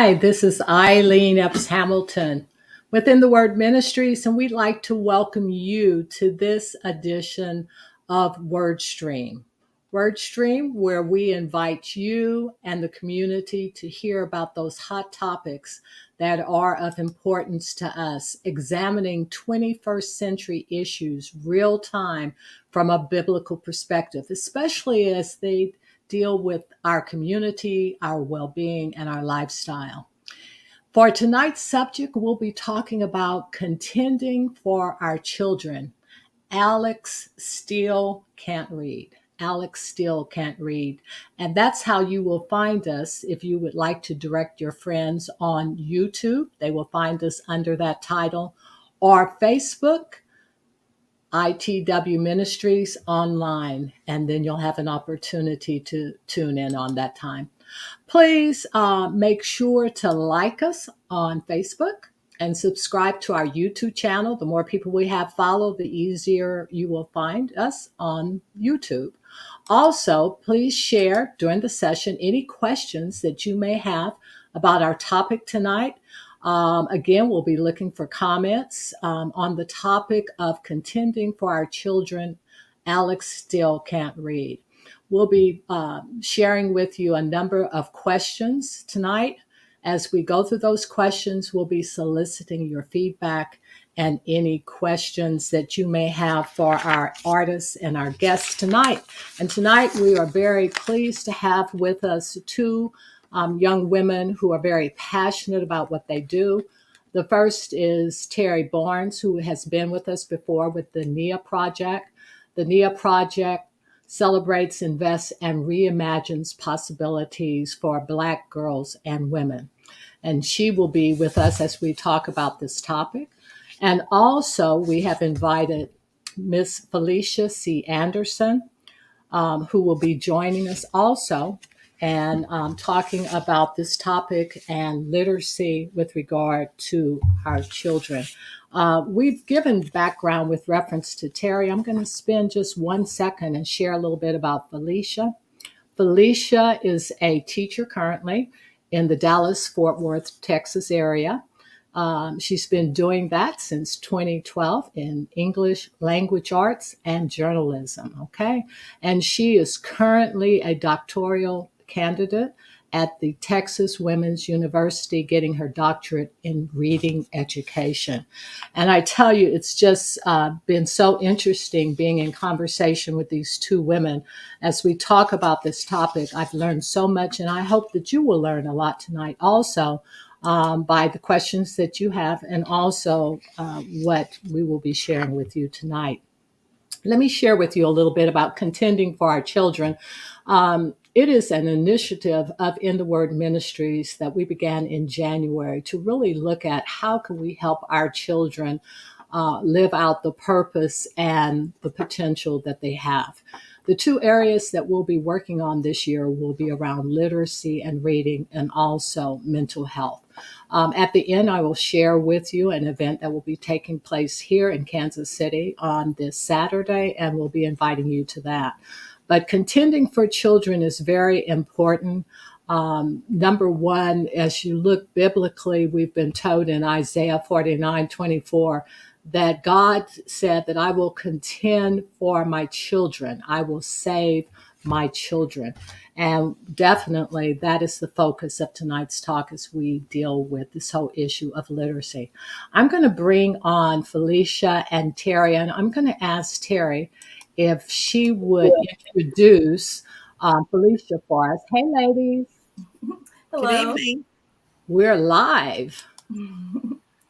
Hi, this is Eileen Epps Hamilton within the Word Ministries, and we'd like to welcome you to this edition of WordStream. WordStream, where we invite you and the community to hear about those hot topics that are of importance to us, examining 21st century issues real time from a biblical perspective, especially as they deal with our community, our well-being, and our lifestyle. For tonight's subject, we'll be talking about contending for our children. Alex still can't read. Alex still can't read. And that's how you will find us if you would like to direct your friends on YouTube. They will find us under that title, or Facebook, ITW Ministries online, and then you'll have an opportunity to tune in on that time. Please make sure to like us on Facebook and subscribe to our YouTube channel. The more people we have follow, the easier you will find us on YouTube. Also, please share during the session any questions that you may have about our topic tonight. Again, we'll be looking for comments on the topic of contending for our children. Alex still can't read. We'll be sharing with you a number of questions tonight. As we go through those questions, we'll be soliciting your feedback and any questions that you may have for our artists and our guests tonight. And tonight, we are very pleased to have with us two young women who are very passionate about what they do. The first is Terri Barnes, who has been with us before with the NIA Project. The NIA Project celebrates, invests, and reimagines possibilities for Black girls and women. And she will be with us as we talk about this topic. And also, we have invited Miss Phylicia C. Anderson, who will be joining us also and talking about this topic and literacy with regard to our children. We've given background with reference to Terri. I'm going to spend just 1 second and share a little bit about Phylicia. Phylicia is a teacher currently in the Dallas-Fort Worth, Texas area. She's been doing that since 2012 in English language arts and journalism, okay? And she is currently a doctoral candidate at the Texas Women's University getting her doctorate in reading education. And I tell you, it's just been so interesting being in conversation with these two women. As we talk about this topic, I've learned so much, and I hope that you will learn a lot tonight also by the questions that you have and also what we will be sharing with you tonight. Let me share with you a little bit about contending for our children. It is an initiative of In the Word Ministries that we began in January to really look at how can we help our children live out the purpose and the potential that they have. The two areas that we'll be working on this year will be around literacy and reading and also mental health. At the end, I will share with you an event that will be taking place here in Kansas City on this Saturday, and we'll be inviting you to that. But contending for children is very important. Number one, as you look biblically, we've been told in Isaiah 49:24 that God said that I will contend for my children. I will save my children. And definitely that is the focus of tonight's talk as we deal with this whole issue of literacy. I'm going to bring on Phylicia and Terri, and I'm going to ask Terri if she would introduce Phylicia for us. Hey, ladies. Hello. Good evening. We're live.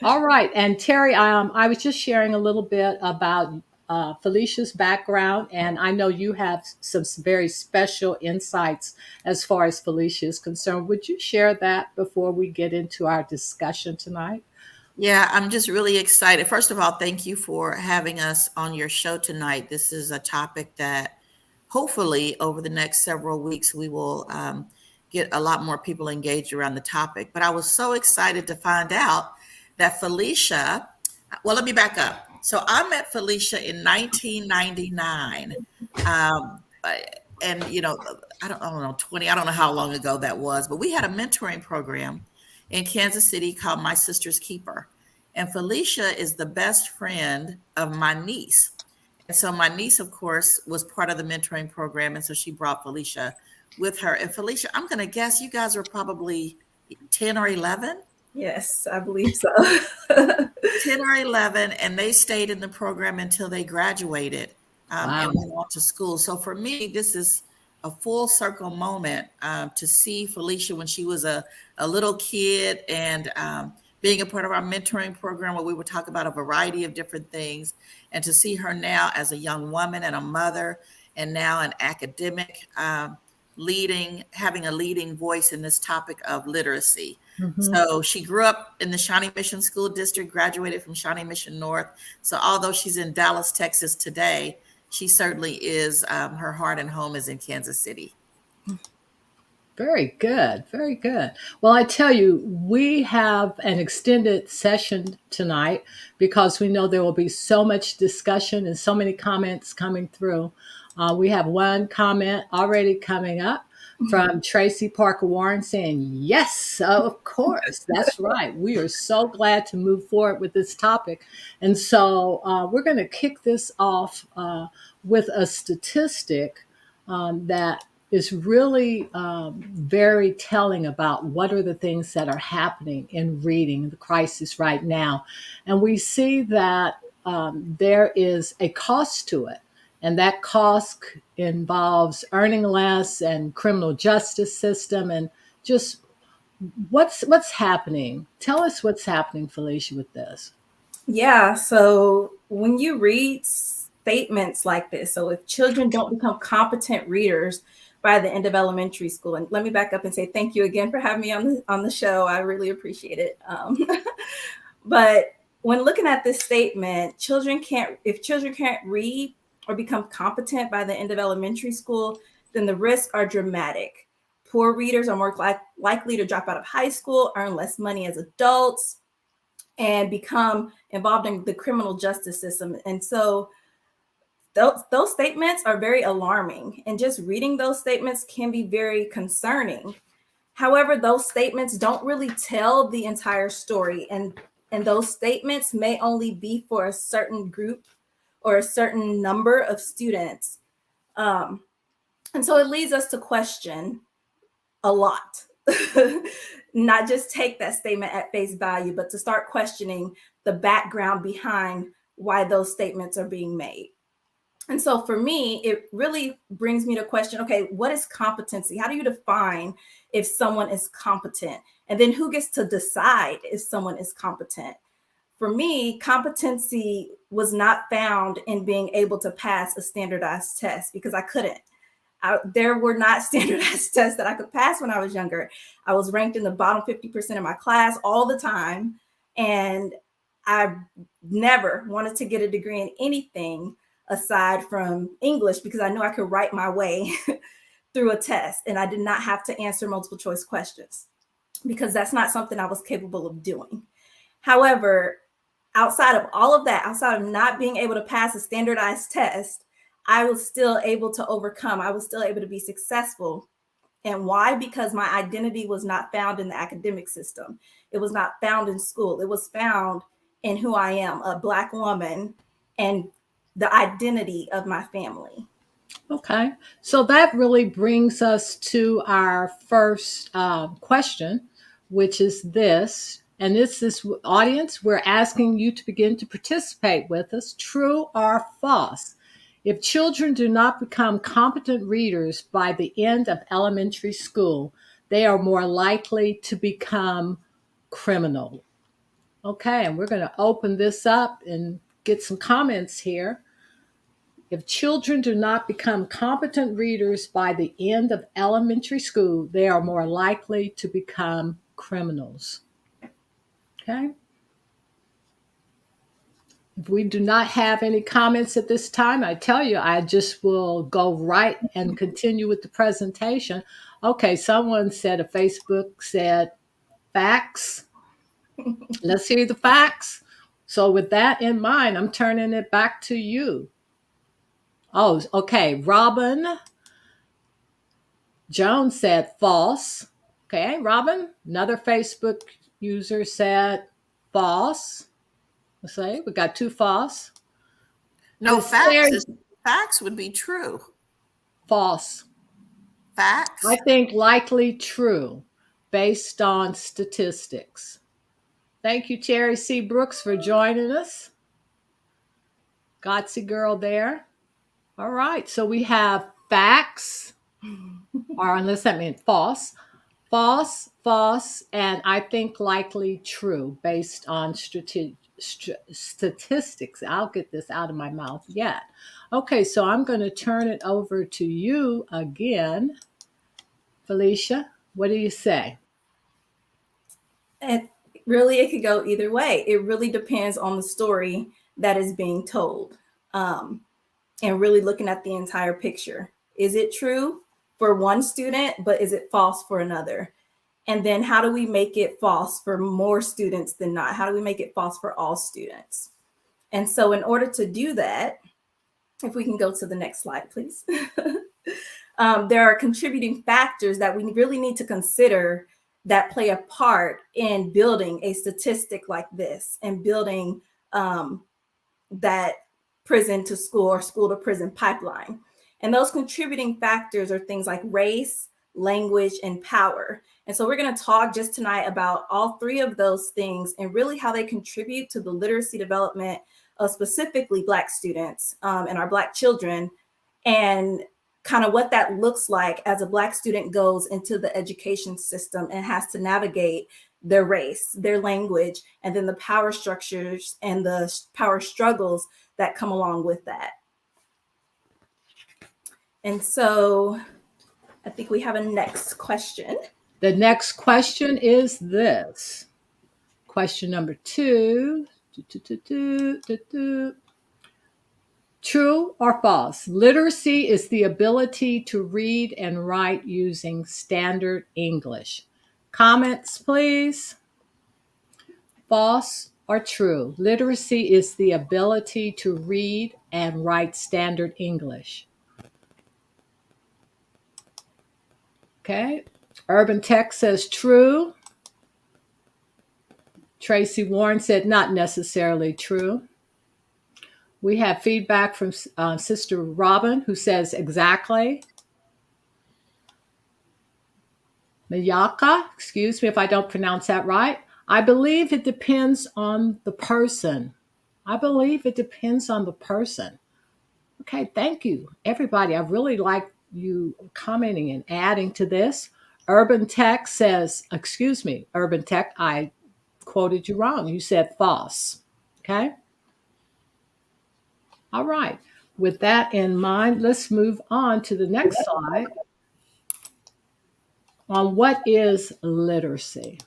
All right. And Terri, I was just sharing a little bit about Phylicia's background, and I know you have some very special insights as far as Phylicia is concerned. Would you share that before we get into our discussion tonight? Yeah, I'm just really excited. First of all, thank you for having us on your show tonight. This is a topic that hopefully over the next several weeks we will get a lot more people engaged around the topic. But I was so excited to find out that Phylicia, well, let me back up. So I met Phylicia in 1999. And, you know, I don't know, 20, I don't know how long ago that was, but we had a mentoring program in Kansas City called My Sister's Keeper. And Phylicia is the best friend of my niece. And so my niece, of course, was part of the mentoring program. And so she brought Phylicia with her. And Phylicia, I'm going to guess you guys were probably 10 or 11? Yes, I believe so. 10 or 11, and they stayed in the program until they graduated and went on to school. So for me, this is a full circle moment to see Phylicia when she was a little kid and being a part of our mentoring program where we would talk about a variety of different things, and to see her now as a young woman and a mother and now an academic having a leading voice in this topic of literacy. Mm-hmm. So she grew up in the Shawnee Mission School District, graduated from Shawnee Mission North. So although she's in Dallas, Texas today, she certainly is, her heart and home is in Kansas City. Very good. Very good. Well, I tell you, we have an extended session tonight because we know there will be so much discussion and so many comments coming through. We have one comment already coming up from Tracy Parker Warren saying, yes, of course. That's right. We are so glad to move forward with this topic. And so we're going to kick this off with a statistic that is really very telling about what are the things that are happening in reading, the crisis right now. And we see that there is a cost to it. And that cost involves earning less and criminal justice system and just what's happening. Tell us what's happening, Phylicia, with this. Yeah, so when you read statements like this, so if children don't become competent readers by the end of elementary school, and let me back up and say thank you again for having me on the show. I really appreciate it. But when looking at this statement, if children can't read or become competent by the end of elementary school, then the risks are dramatic. Poor readers are more likely to drop out of high school, earn less money as adults, and become involved in the criminal justice system. And so those statements are very alarming. And just reading those statements can be very concerning. However, those statements don't really tell the entire story. And those statements may only be for a certain group or a certain number of students. And so it leads us to question a lot. Not just take that statement at face value, but to start questioning the background behind why those statements are being made. And so for me, it really brings me to question, okay, what is competency? How do you define if someone is competent? And then who gets to decide if someone is competent? For me, competency was not found in being able to pass a standardized test because I couldn't. There were not standardized tests that I could pass when I was younger. I was ranked in the bottom 50% of my class all the time. And I never wanted to get a degree in anything aside from English because I knew I could write my way through a test. And I did not have to answer multiple choice questions because that's not something I was capable of doing. However, outside of all of that, outside of not being able to pass a standardized test, I was still able to overcome. I was still able to be successful. And why? Because my identity was not found in the academic system. It was not found in school. It was found in who I am, a Black woman, and the identity of my family. Okay. So that really brings us to our first question, which is this. And this audience, we're asking you to begin to participate with us. True or false? If children do not become competent readers by the end of elementary school, they are more likely to become criminal. Okay, and we're going to open this up and get some comments here. If children do not become competent readers by the end of elementary school, they are more likely to become criminals. Okay. If we do not have any comments at this time, I tell you, I just will go right and continue with the presentation. Okay, someone said, a Facebook said, facts. Let's hear the facts. So with that in mind, I'm turning it back to you. Oh, okay. Robin Jones said false. Okay, Robin, another Facebook user said false. Let's say we got 2 false. No, Terri, facts would be true. false. Facts? I think likely true based on statistics. Thank you, Terri C. Brooks, for joining us. Gotsy girl there. All right. So we have facts, or unless that means false, false, and I think likely true based on statistics. I'll get this out of my mouth yet. Okay, so I'm going to turn it over to you again. Phylicia, what do you say? And really, it could go either way. It really depends on the story that is being told, and really looking at the entire picture. Is it true for one student, but is it false for another? And then how do we make it false for more students than not? How do we make it false for all students? And so in order to do that, if we can go to the next slide, please. There are contributing factors that we really need to consider that play a part in building a statistic like this and building that prison to school or school to prison pipeline. And those contributing factors are things like race, language, and power. And so we're going to talk just tonight about all 3 of those things and really how they contribute to the literacy development of specifically Black students and our Black children, and kind of what that looks like as a Black student goes into the education system and has to navigate their race, their language, and then the power structures and the power struggles that come along with that. And so I think we have a next question. The next question is this. Question number 2. True or false? Literacy is the ability to read and write using standard English. Comments, please. False or true? Literacy is the ability to read and write standard English. Okay. Urban Tech says true. Tracy Warren said not necessarily true. We have feedback from Sister Robin, who says exactly. Miyaka, excuse me if I don't pronounce that right. I believe it depends on the person. I believe it depends on the person. Okay, thank you, everybody. I really like you commenting and adding to this. Urban Tech says, excuse me, Urban Tech, I quoted you wrong. You said false. Okay. All right. With that in mind, let's move on to the next slide on what is literacy.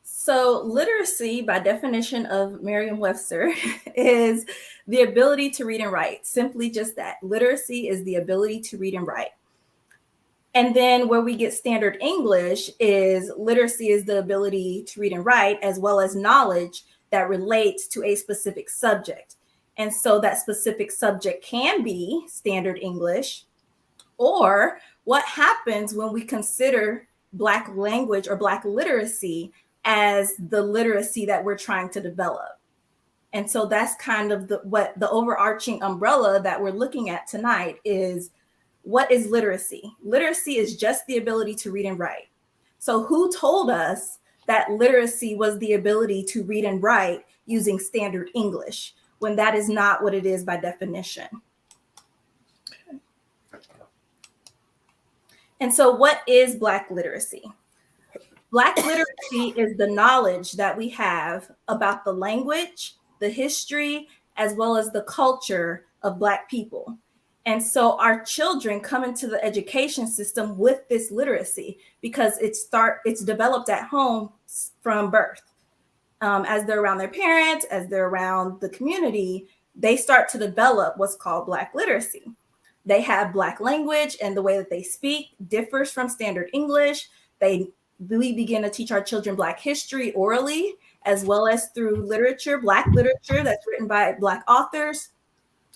So literacy, by definition of Merriam-Webster, is the ability to read and write. Simply just that. Literacy is the ability to read and write. And then where we get standard English is literacy is the ability to read and write, as well as knowledge that relates to a specific subject. And so that specific subject can be standard English, or what happens when we consider Black language or Black literacy as the literacy that we're trying to develop. And so that's kind of what the overarching umbrella that we're looking at tonight is. What is literacy? Literacy is just the ability to read and write. So who told us that literacy was the ability to read and write using standard English, when that is not what it is by definition? And so what is Black literacy? Black literacy is the knowledge that we have about the language, the history, as well as the culture of Black people. And so our children come into the education system with this literacy because it's developed at home from birth. As they're around their parents, as they're around the community, they start to develop what's called Black literacy. They have Black language, and the way that they speak differs from standard English. We begin to teach our children Black history orally, as well as through literature, Black literature that's written by Black authors.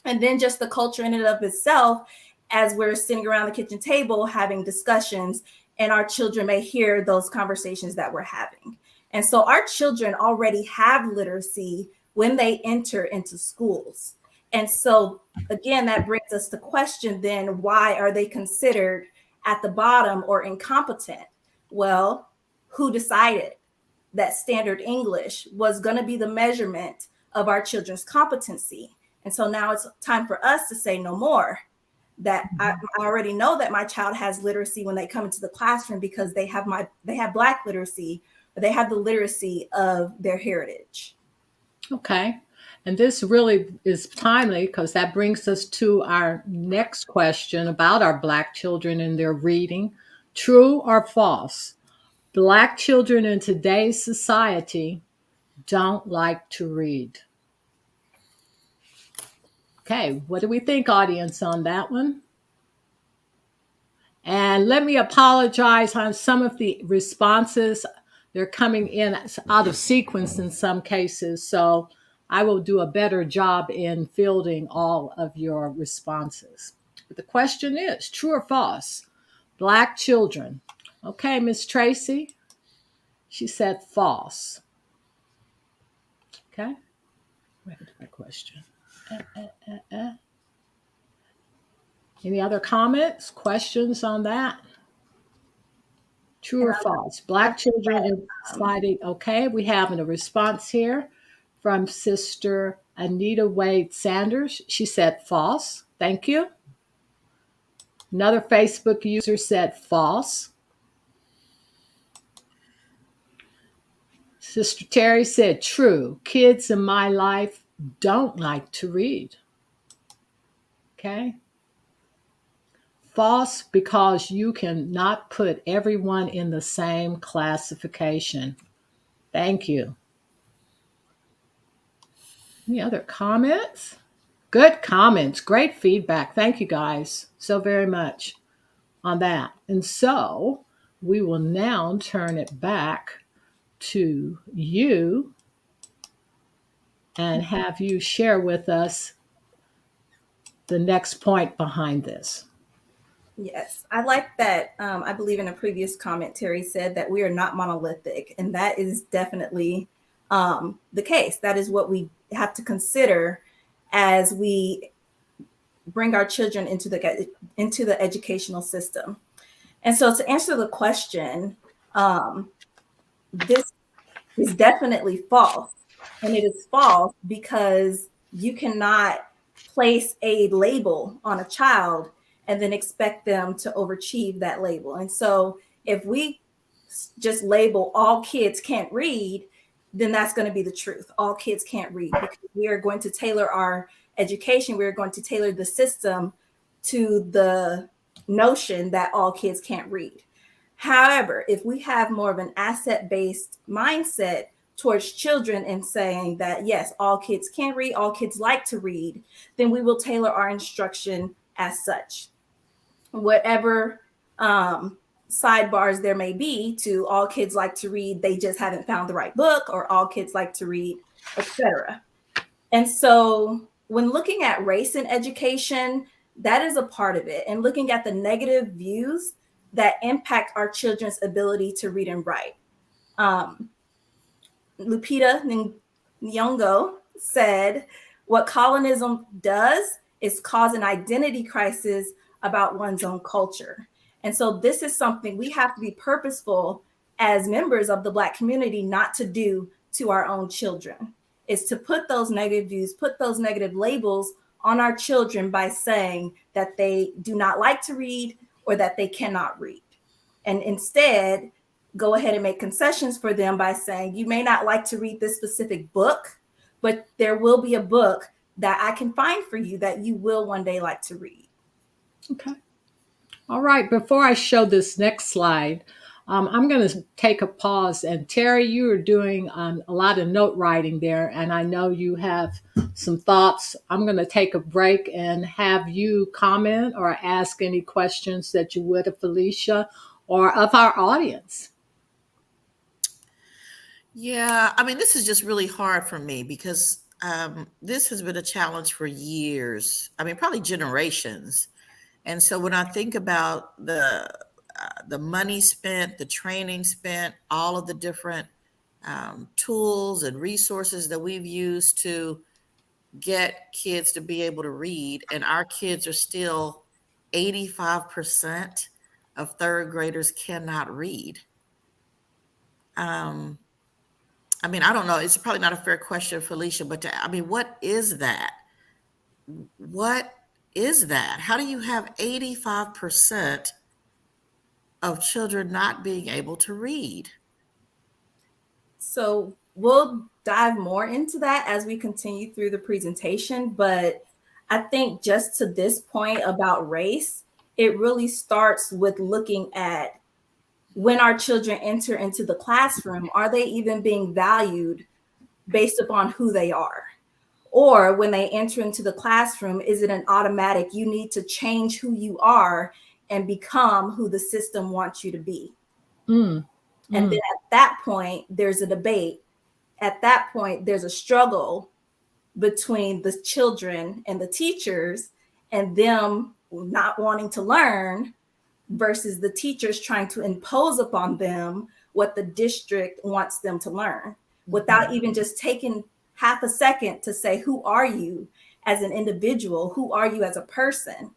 And then just the culture in and of itself, as we're sitting around the kitchen table having discussions, and our children may hear those conversations that we're having. And so our children already have literacy when they enter into schools. And so again, that brings us to question then, why are they considered at the bottom or incompetent? Well, who decided that standard English was going to be the measurement of our children's competency? And so now it's time for us to say no more. That I already know that my child has literacy when they come into the classroom because they have Black literacy, or they have the literacy of their heritage. Okay. And this really is timely because that brings us to our next question about our Black children and their reading. True or false? Black children in today's society don't like to read. Okay, what do we think, audience, on that one? And let me apologize on some of the responses. They're coming in out of sequence in some cases, so I will do a better job in fielding all of your responses. But the question is, true or false? Black children. Okay, Miss Tracy, she said false. Okay, where's my question? Any other comments, questions on that? True or false? Black children in society. Okay, we have a response here from Sister Anita Wade Sanders. She said false. Thank you. Another Facebook user said false. Sister Terry said true. Kids in my life don't like to read. Okay. False, because you cannot put everyone in the same classification. Thank you. Any other comments? Good comments. Great feedback. Thank you guys so very much on that. And so we will now turn it back to you and have you share with us the next point behind this. Yes, I like that. I believe in a previous comment, Terry said that we are not monolithic, and that is definitely the case. That is what we have to consider as we bring our children into the educational system. And so, to answer the question, this is definitely false, and it is false because you cannot place a label on a child and then expect them to overachieve that label. And so if we just label all kids can't read, then that's going to be the truth. All kids can't read, because we are going to tailor our education. We're going to tailor the system to the notion that all kids can't read. However, if we have more of an asset-based mindset towards children and saying that, yes, all kids can read, all kids like to read, then we will tailor our instruction as such. Whatever sidebars there may be to all kids like to read, they just haven't found the right book, or all kids like to read, etc. And so when looking at race in education, that is a part of it. And looking at the negative views that impact our children's ability to read and write. Lupita Nyong'o said, what colonialism does is cause an identity crisis about one's own culture. And so this is something we have to be purposeful as members of the Black community not to do to our own children, is to put those negative views, put those negative labels on our children by saying that they do not like to read or that they cannot read. And instead, go ahead and make concessions for them by saying, you may not like to read this specific book, but there will be a book that I can find for you that you will one day like to read. Okay. All right. Before I show this next slide, I'm going to take a pause. And Terry, you are doing a lot of note writing there, and I know you have some thoughts. I'm going to take a break and have you comment or ask any questions that you would of Phylicia or of our audience. Yeah, I mean, this is just really hard for me because this has been a challenge for years. I mean, probably generations. And so when I think about the money spent, the training spent, all of the different tools and resources that we've used to get kids to be able to read, and our kids are still 85% of third graders cannot read. I mean, I don't know. It's probably not a fair question, Phylicia, but what is that? What is that? How do you have 85% of children not being able to read? So we'll dive more into that as we continue through the presentation. But I think just to this point about race, it really starts with looking at when our children enter into the classroom, are they even being valued based upon who they are? Or when they enter into the classroom, is it an automatic, you need to change who you are and become who the system wants you to be? And then at that point, there's a debate. At that point, there's a struggle between the children and the teachers, and them not wanting to learn versus the teachers trying to impose upon them what the district wants them to learn, without even just taking half a second to say, who are you as an individual? Who are you as a person?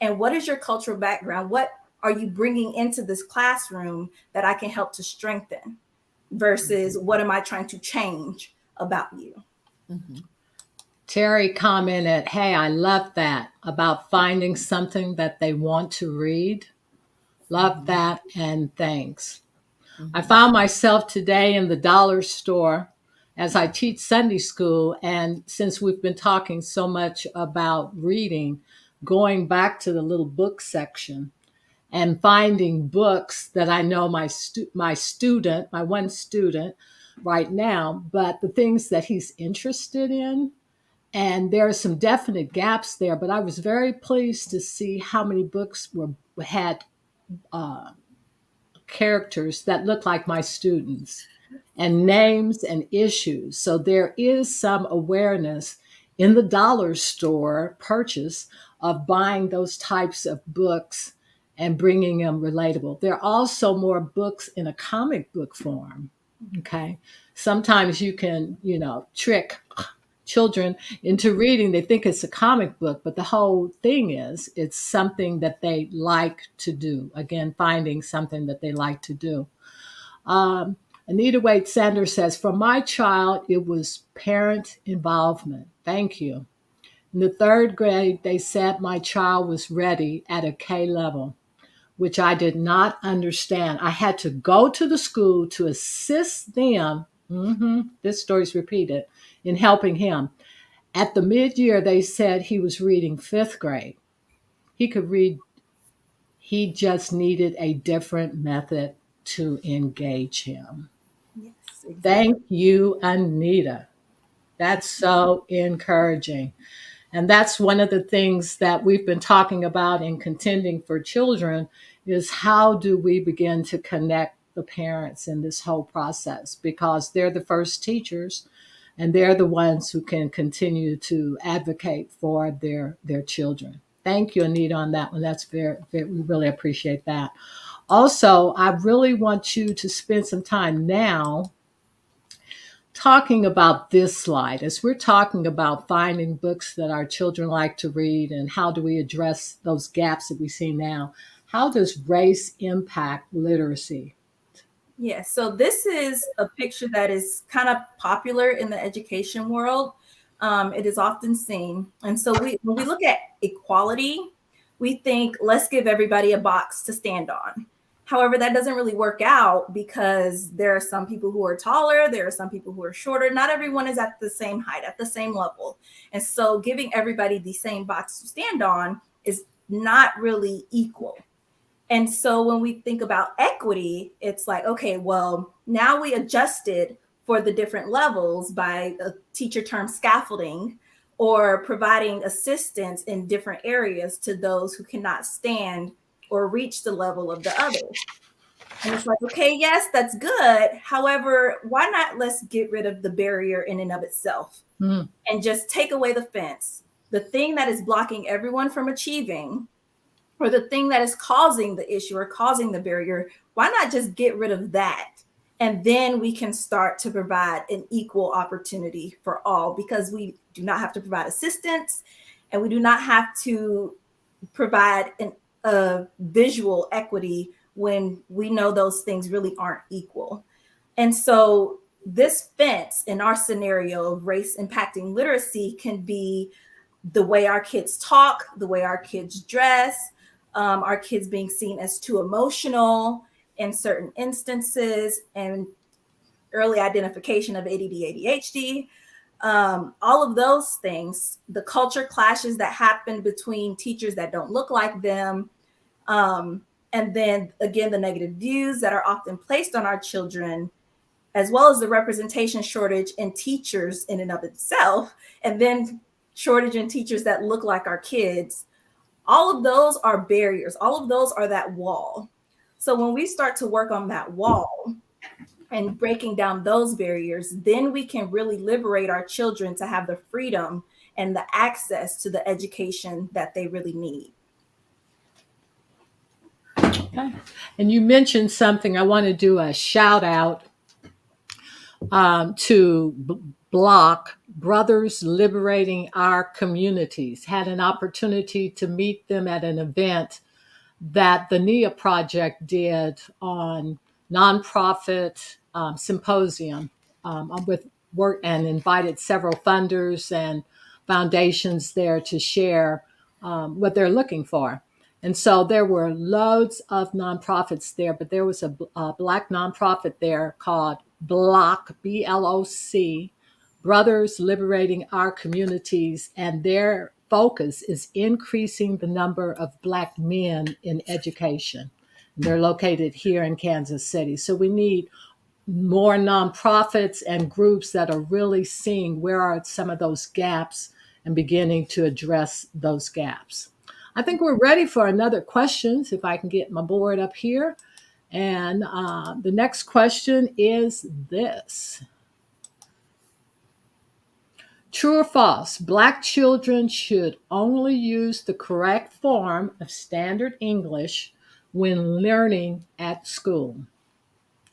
And what is your cultural background? What are you bringing into this classroom that I can help to strengthen versus what am I trying to change about you? Terri commented, hey, I love that about finding something that they want to read. Love that, and thanks. I found myself today in the dollar store as I teach Sunday school, and since we've been talking so much about reading, going back to the little book section and finding books that I know my one student right now, but the things that he's interested in. And there are some definite gaps there, but I was very pleased to see how many books had characters that look like my students and names and issues. So there is some awareness in the dollar store purchase of buying those types of books and bringing them relatable. There are also more books in a comic book form. Okay. Sometimes you can, trick children into reading. They think it's a comic book, but the whole thing is it's something that they like to do. Again, finding something that they like to do. Anita Wade Sanders says, for my child, it was parent involvement. Thank you. In the third grade, they said my child was ready at a K level, which I did not understand. I had to go to the school to assist them. This story's repeated in helping him. At the mid-year, they said he was reading fifth grade. He could read. He just needed a different method to engage him. Yes, exactly. Thank you, Anita. That's so encouraging. And that's one of the things that we've been talking about in Contending for Children is how do we begin to connect the parents in this whole process, because they're the first teachers and they're the ones who can continue to advocate for their children. Thank you, Anita, on that one. That's very, we really appreciate that. Also, I really want you to spend some time now talking about this slide. As we're talking about finding books that our children like to read and how do we address those gaps that we see now, how does race impact literacy? Yes, so this is a picture that is kind of popular in the education world. It is often seen. And so when we look at equality, we think, let's give everybody a box to stand on. However, that doesn't really work out because there are some people who are taller, there are some people who are shorter. Not everyone is at the same height, at the same level. And so giving everybody the same box to stand on is not really equal. And so when we think about equity, it's like, okay, well, now we adjusted for the different levels by a teacher term scaffolding or providing assistance in different areas to those who cannot stand or reach the level of the others. And it's like, okay, yes, that's good. However, why not let's get rid of the barrier in and of itself and just take away the fence, the thing that is blocking everyone from achieving, or the thing that is causing the issue or causing the barrier. Why not just get rid of that And then we can start to provide an equal opportunity for all, because we do not have to provide assistance and we do not have to provide a visual equity when we know those things really aren't equal. And so this fence in our scenario of race impacting literacy can be the way our kids talk, the way our kids dress, our kids being seen as too emotional in certain instances, and early identification of ADD, ADHD, all of those things, the culture clashes that happen between teachers that don't look like them, and then again, the negative views that are often placed on our children, as well as the representation shortage in teachers in and of itself, and then shortage in teachers that look like our kids. All of those are barriers. All of those are that wall. So when we start to work on that wall and breaking down those barriers, then we can really liberate our children to have the freedom and the access to the education that they really need. Okay. And you mentioned something. I want to do a shout out to Block, Brothers Liberating Our Communities. Had an opportunity to meet them at an event that the NIA Project did on nonprofit symposium with work, and invited several funders and foundations there to share what they're looking for. And so there were loads of nonprofits there, but there was a Black nonprofit there called Block, BLOC, Brothers Liberating Our Communities, and their focus is increasing the number of Black men in education. They're located here in Kansas City. So we need more nonprofits and groups that are really seeing where are some of those gaps and beginning to address those gaps. I think we're ready for another question, if I can get my board up here. And the next question is this. True or false? Black children should only use the correct form of standard English when learning at school.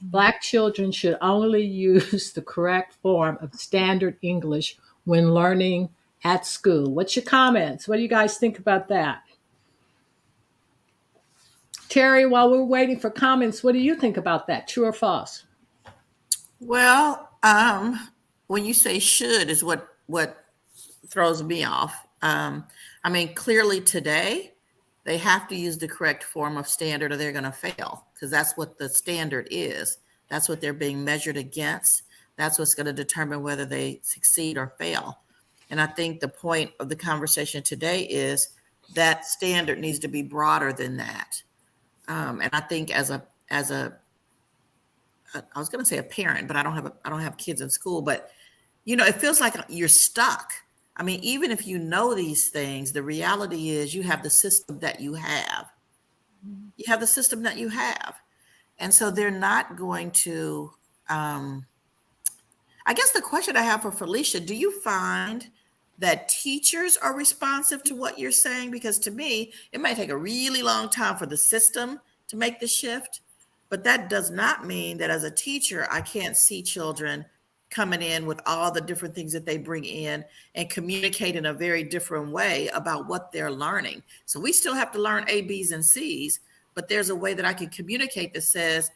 Black children should only use the correct form of standard English when learning at school. What's your comments? What do you guys think about that? Terry, while we're waiting for comments, what do you think about that? True or false? Well, when you say should is what throws me off. I mean, clearly today they have to use the correct form of standard or they're going to fail, because that's what the standard is. That's what they're being measured against. That's what's going to determine whether they succeed or fail. And I think the point of the conversation today is that standard needs to be broader than that. And I think as a I was going to say a parent, but I don't have kids in school, but you know, it feels like you're stuck. I mean, even if you know these things, the reality is you have the system that you have. You have the system that you have. And so they're not going to, I guess the question I have for Phylicia, do you find that teachers are responsive to what you're saying? Because to me, it might take a really long time for the system to make the shift, but that does not mean that as a teacher, I can't see children coming in with all the different things that they bring in and communicate in a very different way about what they're learning. So we still have to learn A, B's, and C's, but there's a way that I can communicate that says,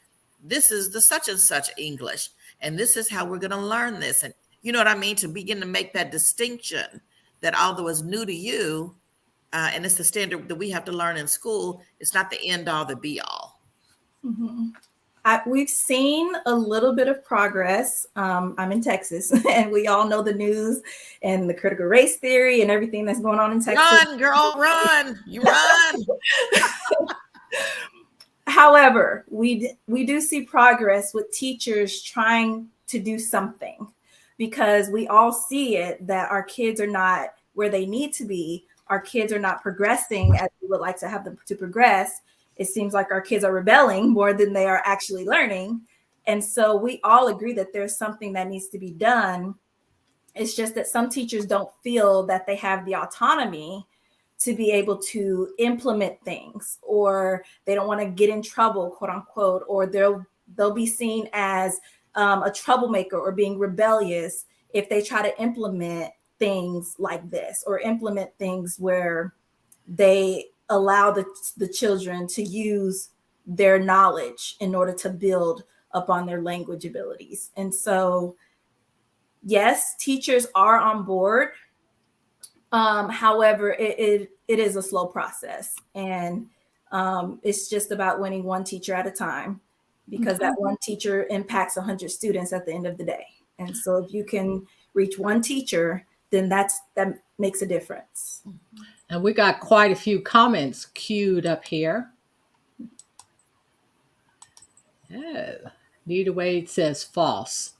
this is the such and such English, and this is how we're going to learn this. And you know what I mean? To begin to make that distinction that although it's new to you, and it's the standard that we have to learn in school, it's not the end all, the be all. Mm-hmm. We've seen a little bit of progress. I'm in Texas, and we all know the news and the critical race theory and everything that's going on in Texas. Run, girl, run. You run. However, we do see progress with teachers trying to do something, because we all see it that our kids are not where they need to be. Our kids are not progressing as we would like to have them to progress. It seems like our kids are rebelling more than they are actually learning. And so we all agree that there's something that needs to be done. It's just that some teachers don't feel that they have the autonomy to be able to implement things, or they don't want to get in trouble, quote unquote, or they'll They'll be seen as a troublemaker or being rebellious if they try to implement things like this, or implement things where they allow the children to use their knowledge in order to build upon their language abilities. And so, yes, teachers are on board. However, it is a slow process, and it's just about winning one teacher at a time, because that one teacher impacts 100 students at the end of the day. And so if you can reach one teacher, then that makes a difference. And we got quite a few comments queued up here. Oh, Nita Wade says false.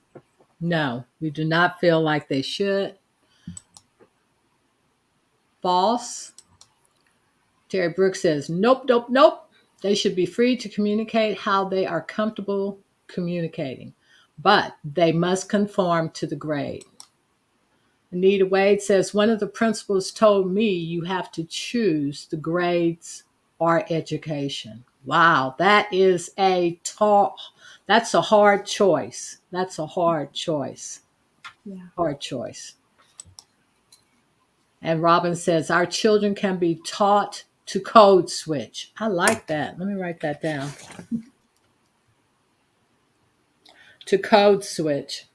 No, we do not feel like they should. False. Terry Brooks says nope, nope, nope. They should be free to communicate how they are comfortable communicating, but they must conform to the grade. Anita Wade says one of the principals told me you have to choose the grades or education. Wow, that is that's a hard choice. That's a hard choice. Yeah. Hard choice. And Robin says our children can be taught to code switch. I like that. Let me write that down. To code switch.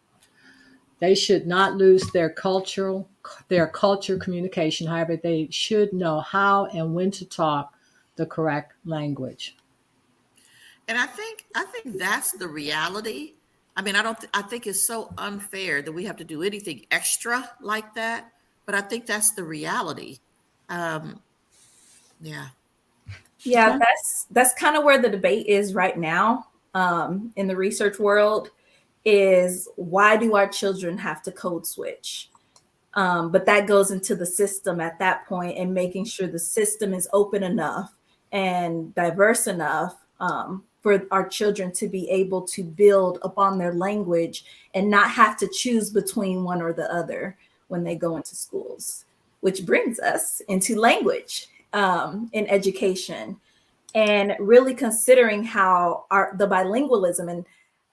They should not lose their culture communication. However, they should know how and when to talk the correct language. And I think that's the reality. I mean, I think it's so unfair that we have to do anything extra like that. But I think that's the reality. Yeah. Yeah, that's kind of where the debate is right now in the research world, is why do our children have to code switch? But that goes into the system at that point, and making sure the system is open enough and diverse enough for our children to be able to build upon their language and not have to choose between one or the other when they go into schools, which brings us into language in education, and really considering how the bilingualism, and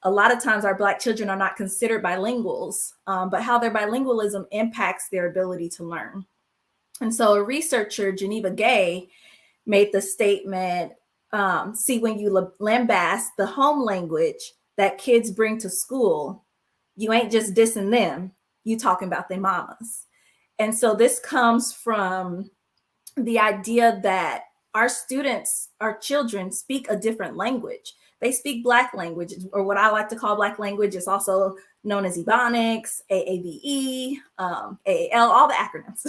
a lot of times our Black children are not considered bilinguals, but how their bilingualism impacts their ability to learn. And so a researcher, Geneva Gay, made the statement, see, when you lambast the home language that kids bring to school, you ain't just dissing them, you talking about their mamas. And so this comes from the idea that our students, our children, speak a different language. They speak Black language, or what I like to call Black language. Is also known as Ebonics, AAVE, AAL, all the acronyms.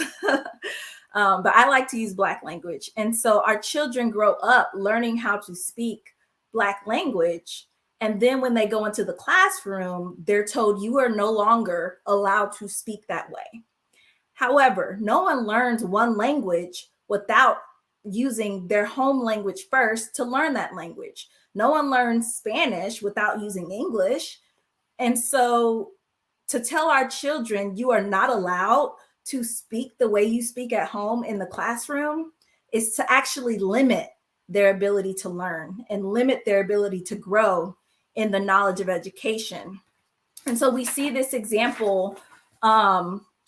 But I like to use Black language. And so our children grow up learning how to speak Black language. And then when they go into the classroom, they're told you are no longer allowed to speak that way. However, no one learns one language without using their home language first to learn that language. No one learns Spanish without using English. And so to tell our children you are not allowed to speak the way you speak at home in the classroom is to actually limit their ability to learn and limit their ability to grow in the knowledge of education. And so we see this example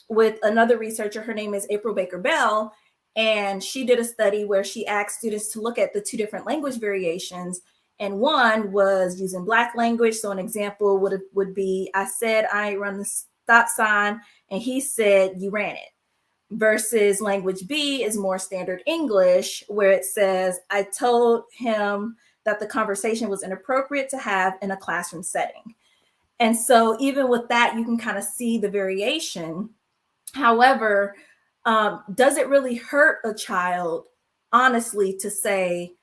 with another researcher. Her name is April Baker Bell, and she did a study where she asked students to look at the two different language variations. And one was using Black language. So an example would be, I said, I ain't run the stop sign, and he said, you ran it. Versus language B is more standard English, where it says, I told him that the conversation was inappropriate to have in a classroom setting. And so even with that, you can kind of see the variation. However, does it really hurt a child, honestly, to say,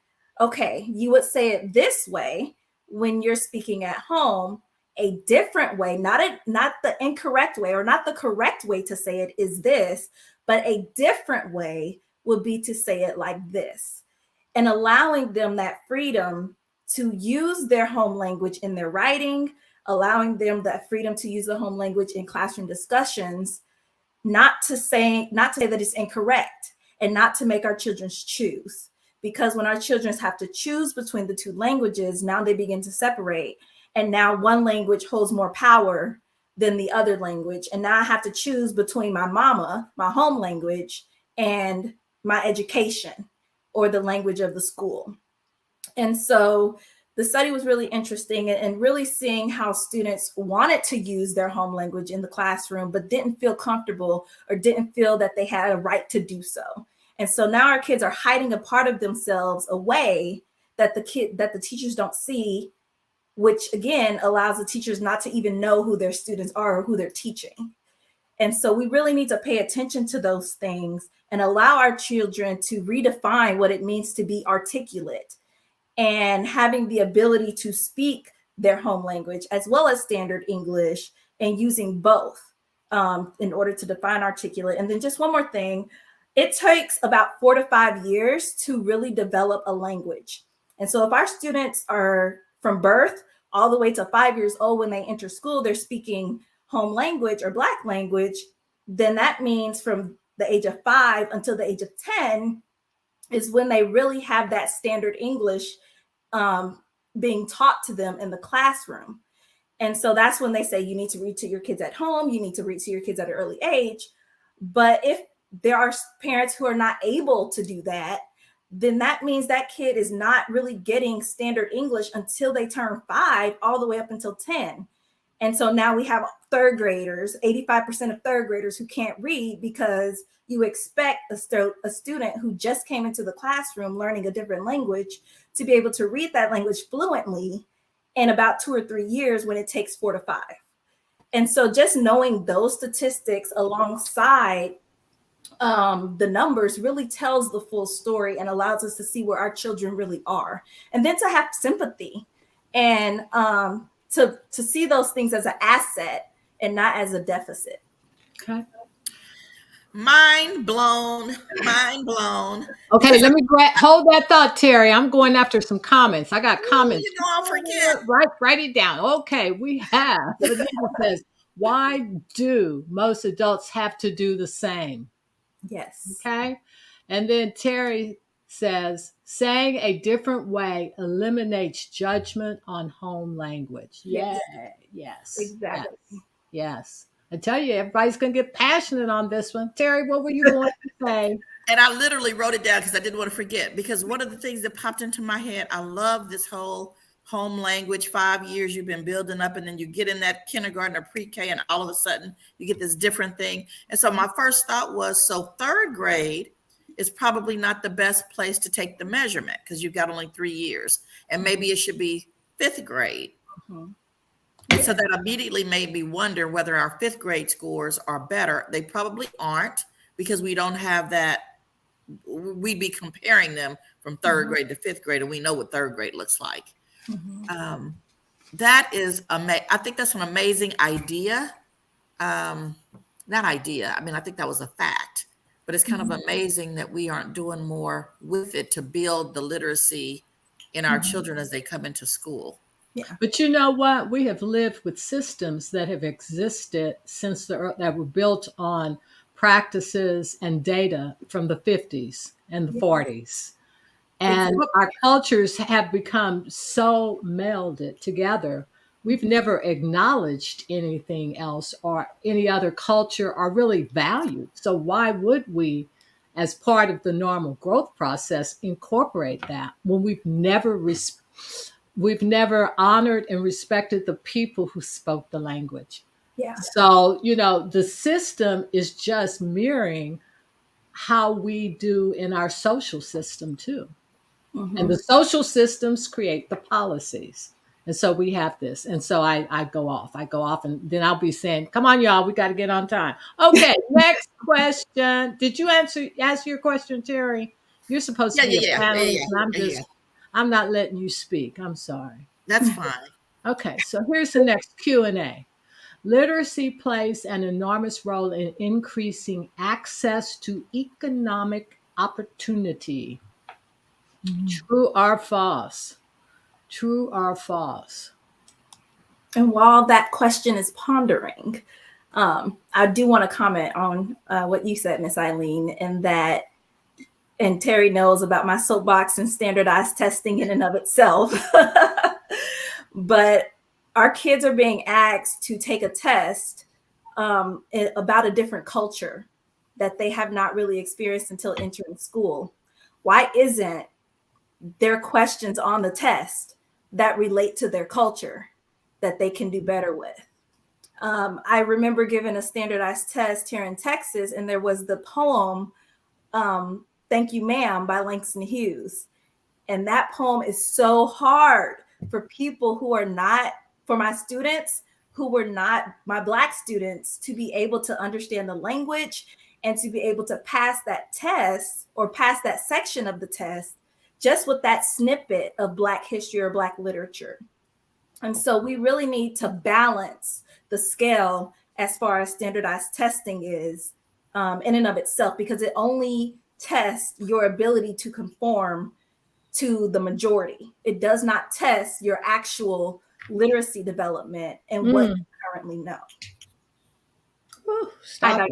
okay, you would say it this way when you're speaking at home, a different way, not the incorrect way, or not the correct way to say it is this, but a different way would be to say it like this. And allowing them that freedom to use their home language in their writing, allowing them that freedom to use the home language in classroom discussions, not to say that it's incorrect, and not to make our children choose. Because when our children have to choose between the two languages, now they begin to separate. And now one language holds more power than the other language. And now I have to choose between my mama, my home language, and my education or the language of the school. And so the study was really interesting and really seeing how students wanted to use their home language in the classroom, but didn't feel comfortable or didn't feel that they had a right to do so. And so now our kids are hiding a part of themselves away that the teachers don't see, which again allows the teachers not to even know who their students are or who they're teaching. And so we really need to pay attention to those things and allow our children to redefine what it means to be articulate and having the ability to speak their home language as well as standard English, and using both in order to define articulate. And then just one more thing, it takes about 4 to 5 years to really develop a language. And so if our students are from birth all the way to 5 years old, when they enter school, they're speaking home language or Black language, then that means from the age of 5 until the age of 10 is when they really have that standard English being taught to them in the classroom. And so that's when they say you need to read to your kids at home, you need to read to your kids at an early age. But if there are parents who are not able to do that, then that means that kid is not really getting standard English until they turn 5, all the way up until 10. And so now we have third graders, 85% of third graders who can't read, because you expect a student who just came into the classroom learning a different language to be able to read that language fluently in about 2 or 3 years, when it takes 4 to 5. And so just knowing those statistics alongside the numbers really tells the full story and allows us to see where our children really are. And then to have sympathy and to see those things as an asset and not as a deficit. Okay. Mind blown. Mind blown. Okay, let me hold that thought, Terry. I'm going after some comments. I got comments. You know, I'll forget. Write it down. Okay, we have. Vanessa says, why do most adults have to do the same? Yes. Okay. And then Terry says, saying a different way eliminates judgment on home language. Yes. Yes. Exactly. Yes. I tell you, everybody's going to get passionate on this one. Terry, what were you going to say? And I literally wrote it down because I didn't want to forget, because one of the things that popped into my head, I love this whole home language. 5 years you've been building up, and then you get in that kindergarten or pre-K, and all of a sudden you get this different thing. And so my first thought was, so third grade is probably not the best place to take the measurement, because you've got only 3 years, and maybe it should be 5th grade. Mm-hmm. And so that immediately made me wonder whether our 5th grade scores are better. They probably aren't, because we don't have that. We'd be comparing them from 3rd grade to 5th grade, and we know what 3rd grade looks like. Mm-hmm. That is amazing. I think that's an amazing idea. Not idea. I mean, I think that was a fact, but it's kind of amazing that we aren't doing more with it to build the literacy in our children as they come into school. Yeah. But you know what? We have lived with systems that have existed since that were built on practices and data from the 50s and the 40s. And our cultures have become so melded together. We've never acknowledged anything else or any other culture or really valued. So why would we, as part of the normal growth process, incorporate that when we've never honored and respected the people who spoke the language? Yeah. So, the system is just mirroring how we do in our social system too. Mm-hmm. And the social systems create the policies. And so we have this. And so I go off, and then I'll be saying, come on, y'all, we got to get on time. Okay, next question. Did you ask your question, Terry? You're supposed to be a panelist, and I'm not letting you speak. I'm sorry. That's fine. Okay, so here's the next Q&A. Literacy plays an enormous role in increasing access to economic opportunity. True or false? True or false? And while that question is pondering, I do want to comment on what you said, Miss Eileen, and Terry knows about my soapbox and standardized testing in and of itself. But our kids are being asked to take a test about a different culture that they have not really experienced until entering school. Why isn't there questions on the test that relate to their culture that they can do better with? I remember giving a standardized test here in Texas, and there was the poem, Thank You Ma'am by Langston Hughes. And that poem is so hard for people who are not, for my students who were not my Black students, to be able to understand the language and to be able to pass that test or pass that section of the test just with that snippet of Black history or Black literature. And so we really need to balance the scale as far as standardized testing is in and of itself, because it only tests your ability to conform to the majority. It does not test your actual literacy development and what you currently know. Ooh, stop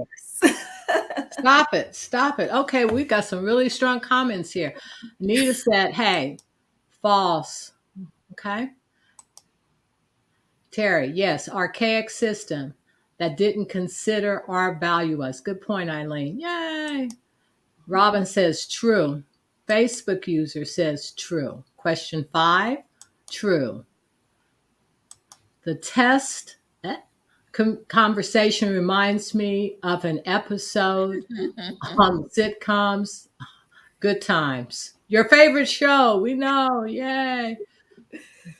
it. Stop it. Okay, we've got some really strong comments here. Anita said, hey, false. Okay. Terry, yes, archaic system that didn't consider or value us. Good point, Eileen. Yay. Robin says true. Facebook user says true. Question 5, true. The test conversation reminds me of an episode on sitcoms, Good Times. Your favorite show, we know, yay.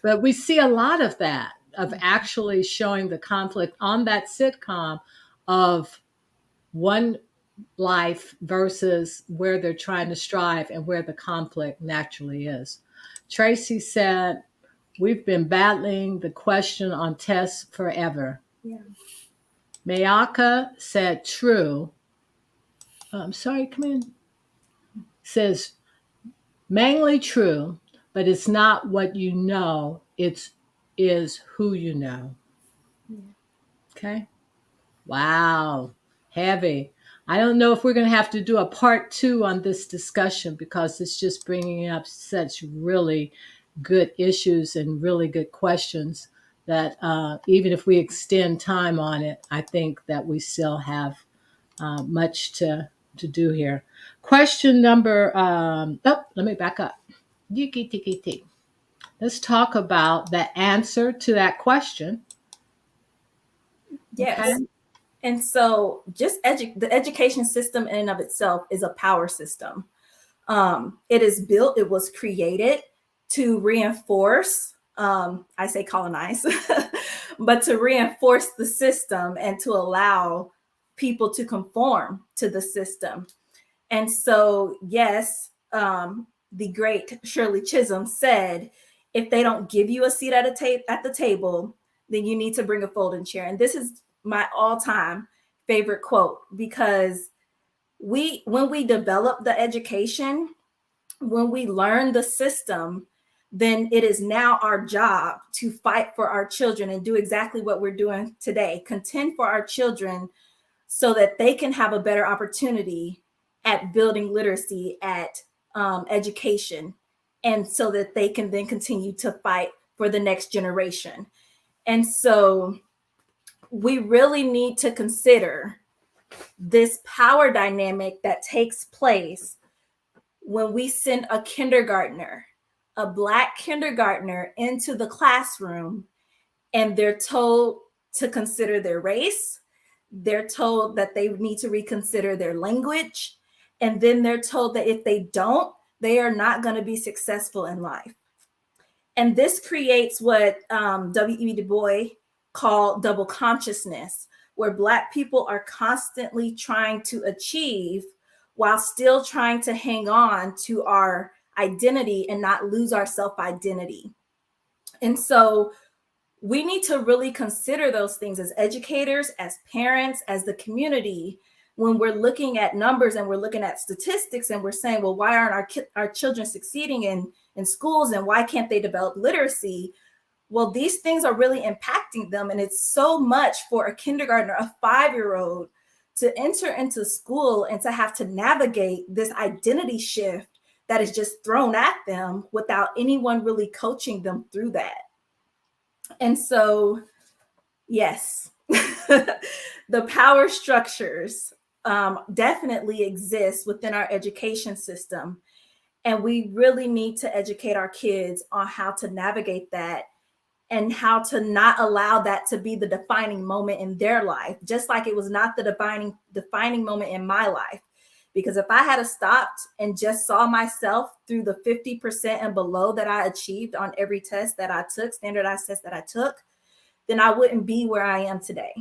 But we see a lot of that, of actually showing the conflict on that sitcom of one life versus where they're trying to strive and where the conflict naturally is. Tracy said, we've been battling the question on tests forever. Yeah. Mayaka said true. I'm sorry, come in. Says mainly true, but it's not what you know, it is who you know. Okay. Wow. Heavy. I don't know if we're going to have to do a part 2 on this discussion, because it's just bringing up such really good issues and really good questions that even if we extend time on it, I think that we still have much to do here. Question number, let me back up. Let's talk about the answer to that question. Yes. Okay. And so just the education system in and of itself is a power system. It is built, it was created to reinforce, I say colonize, but to reinforce the system and to allow people to conform to the system. And so, yes, the great Shirley Chisholm said, if they don't give you a seat at the table, then you need to bring a folding chair. And this is my all-time favorite quote, because when we develop the education, when we learn the system, then it is now our job to fight for our children and do exactly what we're doing today, contend for our children so that they can have a better opportunity at building literacy, at education, and so that they can then continue to fight for the next generation. And so we really need to consider this power dynamic that takes place when we send a kindergartner, a Black kindergartner, into the classroom, and they're told to consider their race, they're told that they need to reconsider their language, and then they're told that if they don't, they are not going to be successful in life. And this creates what W.E. Du Bois called double consciousness, where Black people are constantly trying to achieve while still trying to hang on to our identity and not lose our self-identity. And so we need to really consider those things as educators, as parents, as the community, when we're looking at numbers and we're looking at statistics and we're saying, well, why aren't our children succeeding in schools, and why can't they develop literacy? Well, these things are really impacting them. And it's so much for a kindergartner, a 5-year-old, to enter into school and to have to navigate this identity shift that is just thrown at them without anyone really coaching them through that. And so, yes, the power structures definitely exist within our education system. And we really need to educate our kids on how to navigate that and how to not allow that to be the defining moment in their life, just like it was not the defining moment in my life. Because if I had stopped and just saw myself through the 50% and below that I achieved on every test that I took, standardized test that I took, then I wouldn't be where I am today.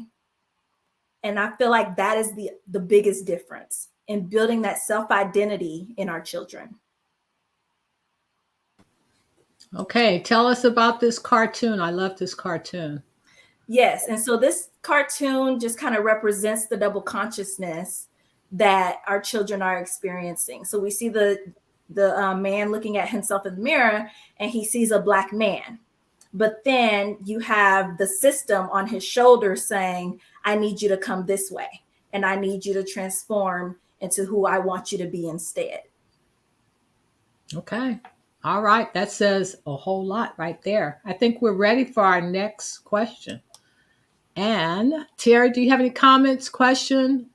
And I feel like that is the biggest difference in building that self-identity in our children. Okay, tell us about this cartoon. I love this cartoon. Yes, and so this cartoon just kind of represents the double consciousness that our children are experiencing. So we see the man looking at himself in the mirror, and he sees a Black man. But then you have the system on his shoulder saying, I need you to come this way, and I need you to transform into who I want you to be instead. Okay. All right. That says a whole lot right there. I think we're ready for our next question. And Terri, do you have any comments, question?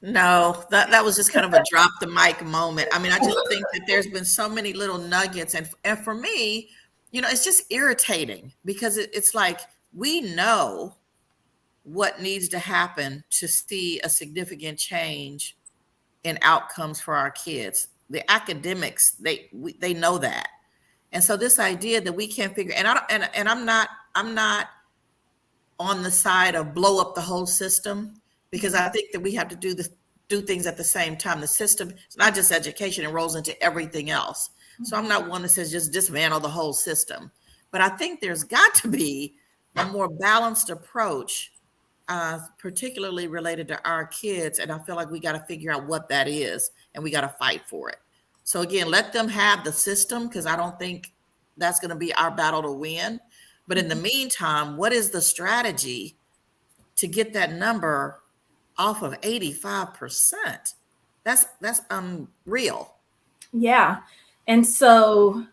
No, that was just kind of a drop the mic moment. I mean, I just think that there's been so many little nuggets. And for me, it's just irritating because it's like we know what needs to happen to see a significant change in outcomes for our kids. The academics, they know that. And so this idea that we can't figure, and I'm not on the side of blow up the whole system, because I think that we have to do things at the same time. The system, it's not just education, it rolls into everything else. So I'm not one that says just dismantle the whole system. But I think there's got to be a more balanced approach, particularly related to our kids. And I feel like we got to figure out what that is, and we got to fight for it. So again, let them have the system, because I don't think that's going to be our battle to win. But in the meantime, what is the strategy to get that number off of 85%? That's unreal. Yeah. And so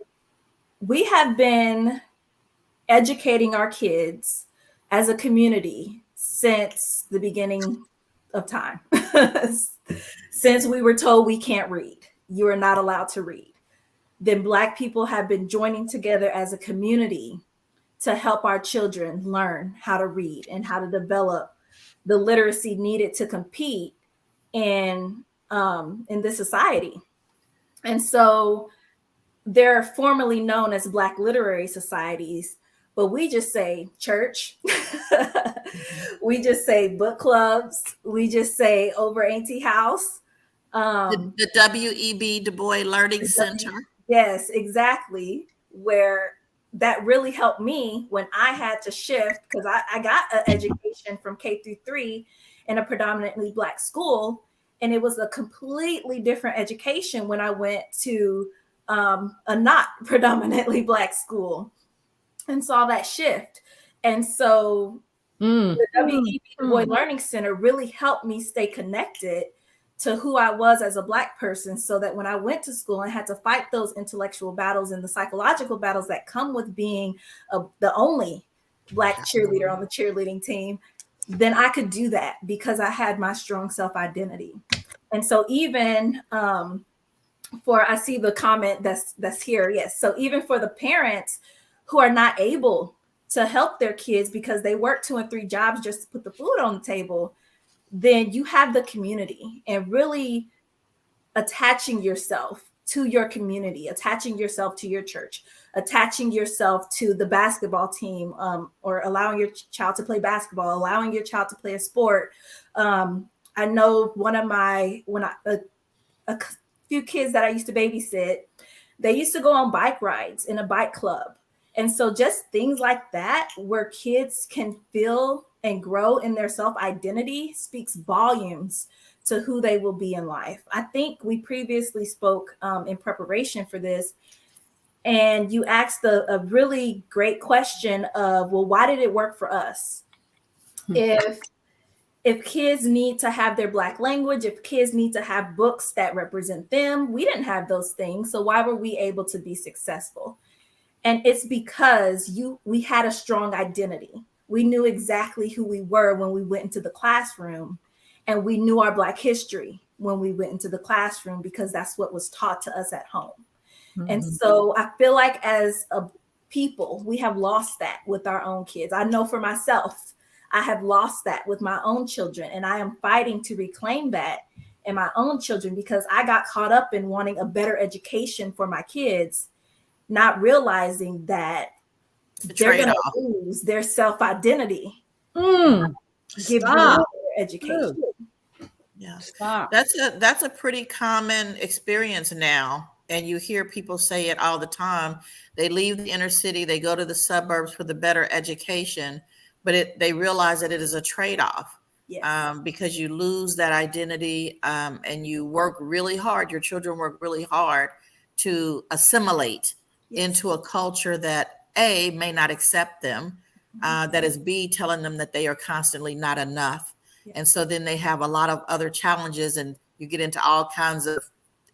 we have been educating our kids as a community since the beginning of time. Since we were told we can't read, you are not allowed to read. Then Black people have been joining together as a community to help our children learn how to read and how to develop the literacy needed to compete in this society. And so they're formerly known as Black literary societies, but we just say church. We just say book clubs. We just say over Auntie House. The W.E.B. Du Bois Learning Center. Yes, exactly. Where that really helped me when I had to shift, because I got an education from K through 3 in a predominantly Black school. And it was a completely different education when I went to a not predominantly Black school and saw that shift. And so the W.E.B. Du Bois Learning Center really helped me stay connected to who I was as a Black person, so that when I went to school and had to fight those intellectual battles and the psychological battles that come with being the only Black cheerleader on the cheerleading team, then I could do that because I had my strong self-identity. And so even I see the comment that's here. Yes. So even for the parents who are not able to help their kids because they work 2 and 3 jobs just to put the food on the table, then you have the community, and really attaching yourself to your community, attaching yourself to your church, attaching yourself to the basketball team, or allowing your child to play basketball, allowing your child to play a sport. I know a few kids that I used to babysit, they used to go on bike rides in a bike club. And so just things like that, where kids can feel and grow in their self-identity, speaks volumes to who they will be in life. I think we previously spoke in preparation for this, and you asked a really great question of, well, why did it work for us? If kids need to have their Black language, if kids need to have books that represent them, we didn't have those things. So why were we able to be successful? And it's because we had a strong identity. We knew exactly who we were when we went into the classroom, and we knew our Black history when we went into the classroom because that's what was taught to us at home. And so I feel like as a people, we have lost that with our own kids. I know for myself, I have lost that with my own children, and I am fighting to reclaim that in my own children because I got caught up in wanting a better education for my kids, not realizing that they're going to lose their self-identity. Give them their education. Yeah, that's a pretty common experience now. And you hear people say it all the time. They leave the inner city, they go to the suburbs for the better education, but they realize that it is a trade-off. Yes. Because you lose that identity, and you work really hard. Your children work really hard to assimilate into a culture that A, may not accept them, that is B, telling them that they are constantly not enough. And so then they have a lot of other challenges, and you get into all kinds of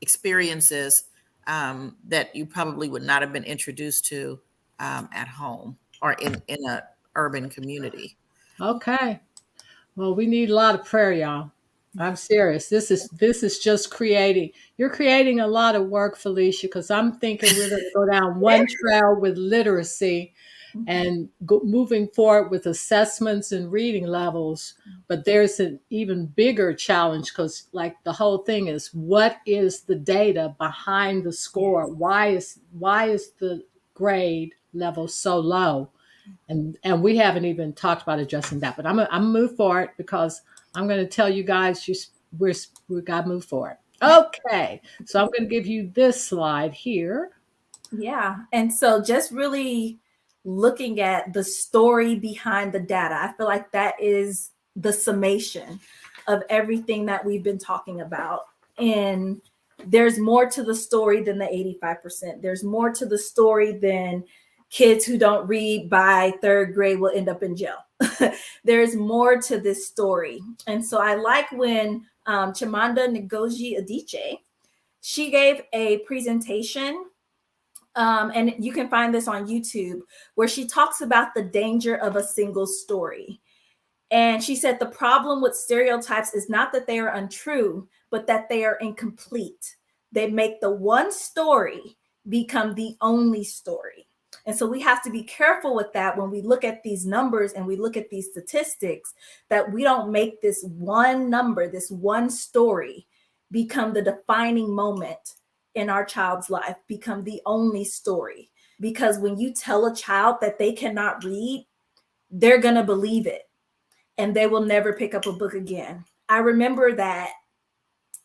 experiences that you probably would not have been introduced to at home or in an urban community. Okay. Well, we need a lot of prayer, y'all. I'm serious. This is just you're creating a lot of work, Phylicia, because I'm thinking we're going to go down one trail with literacy and moving forward with assessments and reading levels. But there's an even bigger challenge because like the whole thing is, what is the data behind the score? Why is the grade level so low? And we haven't even talked about addressing that, but I'm gonna move forward because I'm going to tell you guys we got to move forward. Okay, so I'm going to give you this slide here. Yeah, and so just really looking at the story behind the data, I feel like that is the summation of everything that we've been talking about. And there's more to the story than the 85%. There's more to the story than kids who don't read by third grade will end up in jail. There's more to this story. And so I like when Chimamanda Ngozi Adichie, she gave a presentation, and you can find this on YouTube, where she talks about the danger of a single story. And she said the problem with stereotypes is not that they are untrue, but that they are incomplete. They make the one story become the only story. And so we have to be careful with that when we look at these numbers and we look at these statistics, that we don't make this one number, this one story, become the defining moment in our child's life, become the only story. Because when you tell a child that they cannot read, they're going to believe it and they will never pick up a book again. I remember that,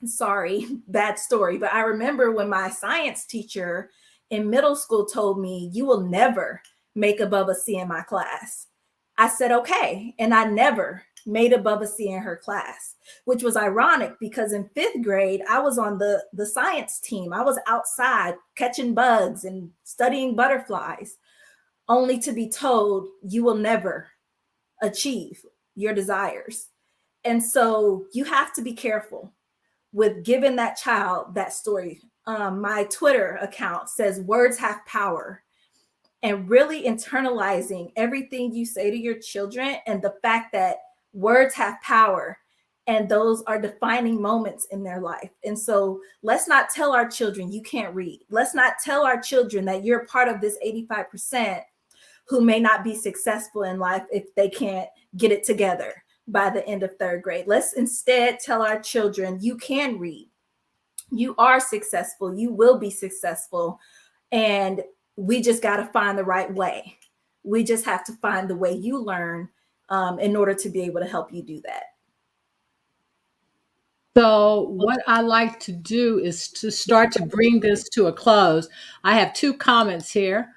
sorry, bad story, but I remember when my science teacher in middle school told me, you will never make above a C in my class. I said, okay. And I never made above a C in her class, which was ironic because in 5th grade, I was on the science team. I was outside catching bugs and studying butterflies, only to be told you will never achieve your desires. And so you have to be careful with giving that child that story. My Twitter account says words have power, and really internalizing everything you say to your children and the fact that words have power and those are defining moments in their life. And so let's not tell our children you can't read. Let's not tell our children that you're part of this 85% who may not be successful in life if they can't get it together by the end of 3rd grade. Let's instead tell our children you can read. You are successful. You will be successful. And we just got to find the right way. We just have to find the way you learn in order to be able to help you do that. So what I like to do is to start to bring this to a close. I have 2 comments here.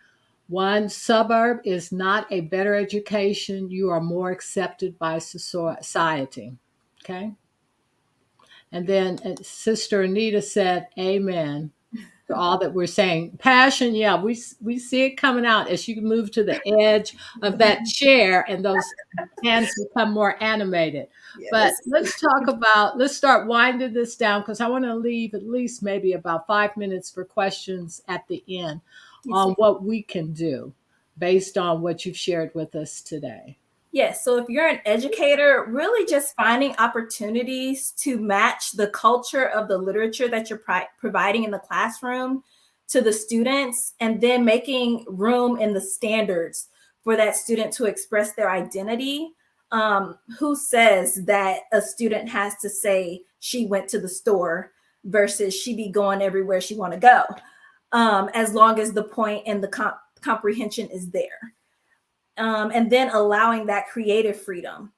One, suburb is not a better education. You are more accepted by society. Okay. And then Sister Anita said, amen to all that we're saying. Passion, yeah, we see it coming out as you move to the edge of that chair and those hands become more animated. Yes. But let's start winding this down because I want to leave at least maybe about 5 minutes for questions at the end. on what we can do based on what you've shared with us today. Yes. So if you're an educator, really just finding opportunities to match the culture of the literature that you're providing in the classroom to the students, and then making room in the standards for that student to express their identity. Who says that a student has to say she went to the store versus she be going everywhere she want to go, as long as the point and the comprehension is there. And then allowing that creative freedom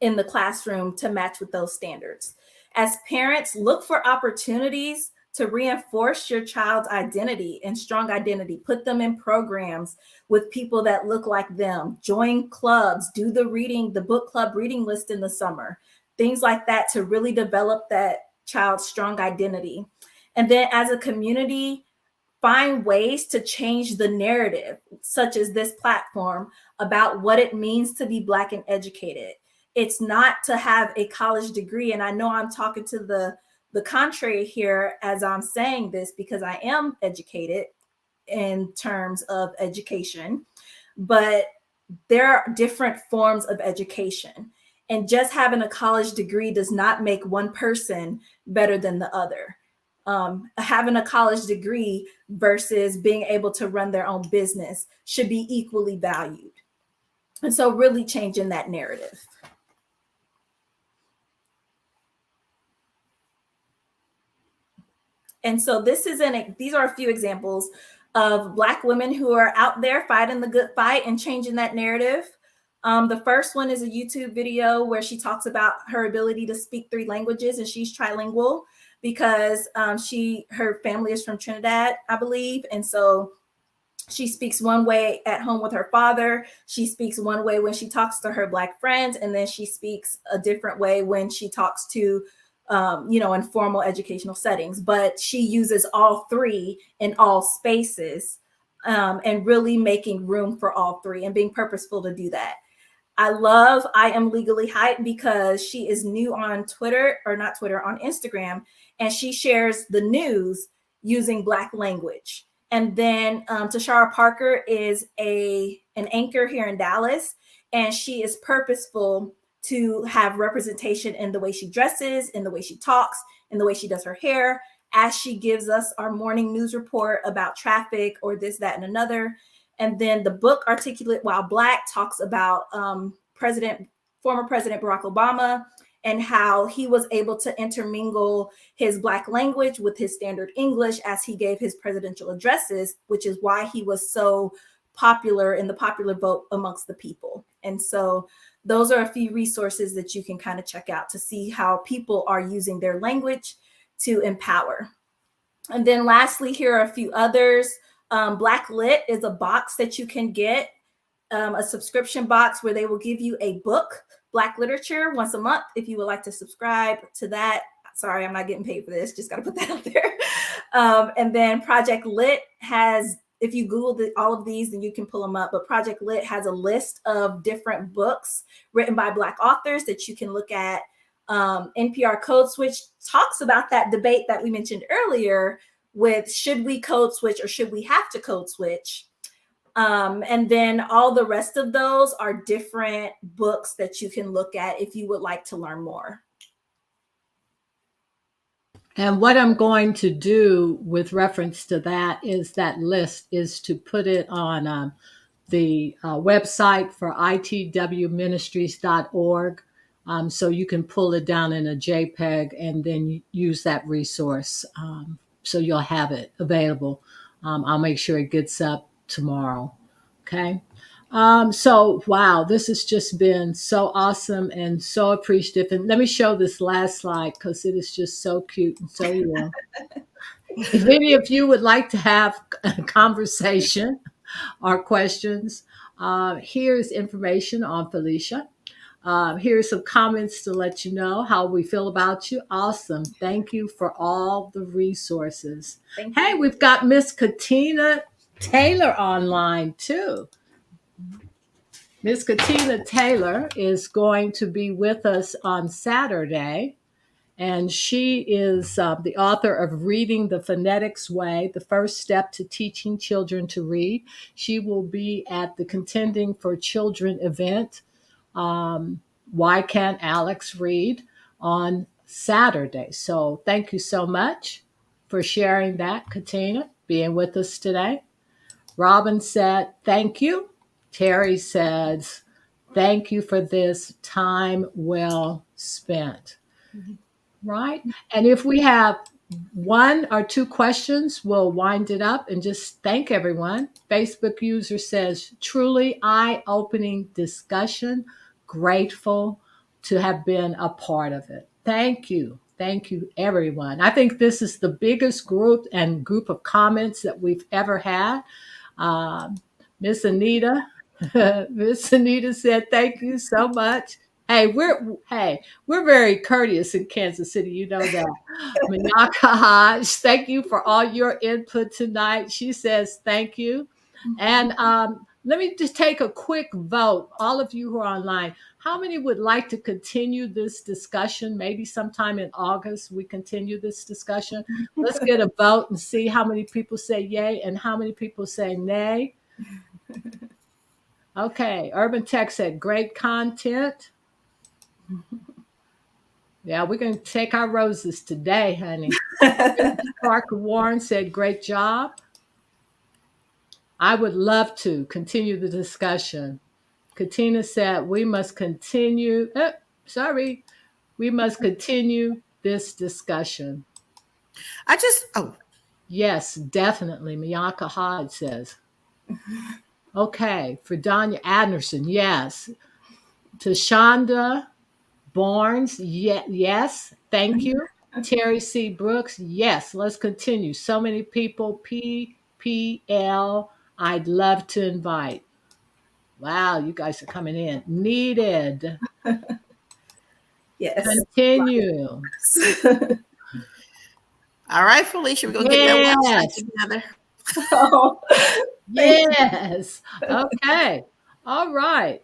in the classroom to match with those standards. As parents, look for opportunities to reinforce your child's identity and strong identity. Put them in programs with people that look like them. Join clubs, do the book club reading list in the summer, things like that to really develop that child's strong identity. And then as a community, find ways to change the narrative, such as this platform, about what it means to be Black and educated. It's not to have a college degree. And I know I'm talking to the contrary here as I'm saying this, because I am educated in terms of education, but there are different forms of education. And just having a college degree does not make one person better than the other. Having a college degree versus being able to run their own business should be equally valued. And so really changing that narrative. And so these are a few examples of Black women who are out there fighting the good fight and changing that narrative. The first one is a YouTube video where she talks about her ability to speak 3 languages, and she's trilingual because her family is from Trinidad, I believe. And so she speaks one way at home with her father. She speaks one way when she talks to her Black friends. And then she speaks a different way when she talks to, in formal educational settings. But she uses all 3 in all spaces, and really making room for all 3 and being purposeful to do that. I love I Am Legally Hype because she is new on on Instagram, and she shares the news using Black language. And then Tashara Parker is an anchor here in Dallas, and she is purposeful to have representation in the way she dresses, in the way she talks, in the way she does her hair, as she gives us our morning news report about traffic or this, that, and another. And then the book Articulate While Black talks about former President Barack Obama and how he was able to intermingle his Black language with his standard English as he gave his presidential addresses, which is why he was so popular in the popular vote amongst the people. And so those are a few resources that you can kind of check out to see how people are using their language to empower. And then lastly, here are a few others. Black Lit is a box that you can get, a subscription box where they will give you a book, Black literature, once a month. If you would like to subscribe to that. Sorry, I'm not getting paid for this. Just got to put that out there. And then Project Lit has, if you Google all of these, then you can pull them up. But Project Lit has a list of different books written by Black authors that you can look at. NPR Code Switch talks about that debate that we mentioned earlier with should we code switch or should we have to code switch? And then all the rest of those are different books that you can look at if you would like to learn more. And what I'm going to do with reference to that list is to put it on the website for itwministries.org. So you can pull it down in a JPEG and then use that resource. So you'll have it available. I'll make sure it gets up tomorrow. Okay. So, wow, this has just been so awesome and so appreciative. And let me show this last slide because it is just so cute and so real. If any of you would like to have a conversation or questions, here's information on Phylicia. Here's some comments to let you know how we feel about you. Awesome. Thank you for all the resources. Hey, we've got Miss Katina Taylor online too. Miss Katina Taylor is going to be with us on Saturday. And she is the author of Reading the Phonetics Way, the first step to teaching children to read. She will be at the Contending for Children event, Why Can't Alex Read, on Saturday. So thank you so much for sharing that, Katina, being with us today. Robin said, thank you. Terry says, thank you for this time well spent. Right. And if we have one or two questions, we'll wind it up and just thank everyone. Facebook user says, truly eye-opening discussion. Grateful to have been a part of it. Thank you. Thank you, everyone. I think this is the biggest group of comments that we've ever had. Miss Anita, Miss Anita said, thank you so much. Hey, we're very courteous in Kansas City. You know that. Manaka Hodge, thank you for all your input tonight. She says thank you. And let me just take a quick vote. All of you who are online, how many would like to continue this discussion? Maybe sometime in August we continue this discussion. Let's get a vote and see how many people say yay and how many people say nay. Okay, Urban Tech said great content. Yeah, we're going to take our roses today, honey. Parker Warren said, great job. I would love to continue the discussion. Katina said, we must continue. We must continue this discussion. Yes, definitely. Miyaka Hodge says. Okay, for Danya Anderson, yes. Tashonda Barnes, yes, thank you. Terry C. Brooks, yes, let's continue. So many people, PPL, I'd love to invite. Wow, you guys are coming in. Needed. Yes. Continue. All right, Phylicia, we're going to get that website together. Oh, yes. Okay. All right.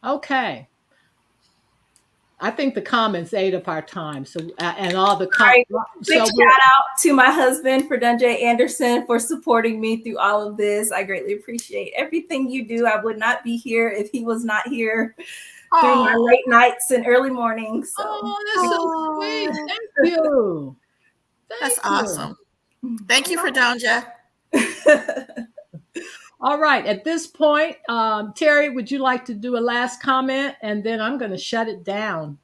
Okay. I think the comments ate up our time. So, and all the comments. Big shout out to my husband, Ferdunjay Anderson, for supporting me through all of this. I greatly appreciate everything you do. I would not be here if he was not here through my late nights and early mornings. So. Oh, that's so sweet. Thank you. That's awesome. Thank you, Ferdunjay. All right. At this point, Terry, would you like to do a last comment, and then I'm going to shut it down?